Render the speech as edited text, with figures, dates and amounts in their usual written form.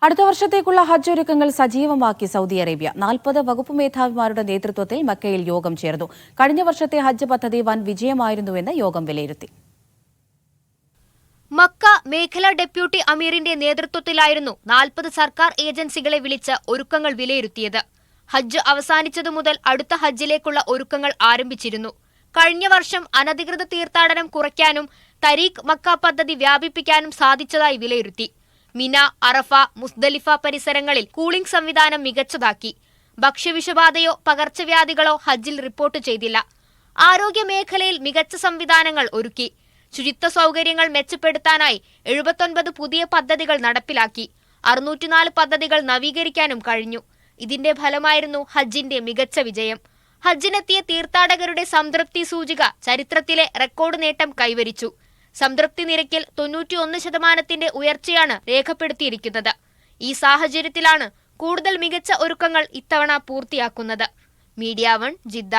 അടുത്ത വർഷത്തേക്കുള്ള ഹജ്ജ് ഒരുക്കങ്ങൾ സജീവമാക്കി സൗദി അറേബ്യ. 40 വകുപ്പ് മേധാവിമാരുടെ നേതൃത്വത്തിൽ മക്കയിൽ യോഗം ചേർന്നു. കഴിഞ്ഞ വർഷത്തെ ഹജ്ജ് പദ്ധതി വൻ വിജയമായിരുന്നുവെന്ന് യോഗം വിലയിരുത്തി. മക്ക മേഖലാ ഡെപ്യൂട്ടി അമീറിന്റെ നേതൃത്വത്തിലായിരുന്നു 40 സർക്കാർ ഏജൻസികളെ വിളിച്ച് ഒരുക്കങ്ങൾ വിലയിരുത്തിയത്. ഹജ്ജ് അവസാനിച്ചതു മുതൽ അടുത്ത ഹജ്ജിലേക്കുള്ള ഒരുക്കങ്ങൾ ആരംഭിച്ചിരുന്നു. കഴിഞ്ഞ വർഷം അനധികൃത തീർത്ഥാടനം കുറയ്ക്കാനും തരീഖ് മക്ക പദ്ധതി വ്യാപിപ്പിക്കാനും സാധിച്ചതായി വിലയിരുത്തി. മിന, അറഫ, മുസ്ദലിഫ പരിസരങ്ങളിൽ കൂളിംഗ് സംവിധാനം മികച്ചതാക്കി. ഭക്ഷ്യവിഷബാധയോ പകർച്ചവ്യാധികളോ ഹജ്ജിൽ റിപ്പോർട്ട് ചെയ്തില്ല. ആരോഗ്യ മേഖലയിൽ മികച്ച സംവിധാനങ്ങൾ ഒരുക്കി. ശുചിത്വ സൗകര്യങ്ങൾ മെച്ചപ്പെടുത്താനായി 79 പുതിയ പദ്ധതികൾ നടപ്പിലാക്കി. 604 പദ്ധതികൾ നവീകരിക്കാനും കഴിഞ്ഞു. ഇതിന്റെ ഫലമായിരുന്നു ഹജ്ജിന്റെ മികച്ച വിജയം. ഹജ്ജിനെത്തിയ തീർത്ഥാടകരുടെ സംതൃപ്തി സൂചിക ചരിത്രത്തിലെ റെക്കോർഡ് നേട്ടം കൈവരിച്ചു. സംതൃപ്തി നിരക്കിൽ 91% ഉയർച്ചയാണ് രേഖപ്പെടുത്തിയിരിക്കുന്നത്. ഈ സാഹചര്യത്തിലാണ് കൂടുതൽ മികച്ച ഒരുക്കങ്ങൾ ഇത്തവണ പൂർത്തിയാക്കുന്നത്. Media 1 Jeddah.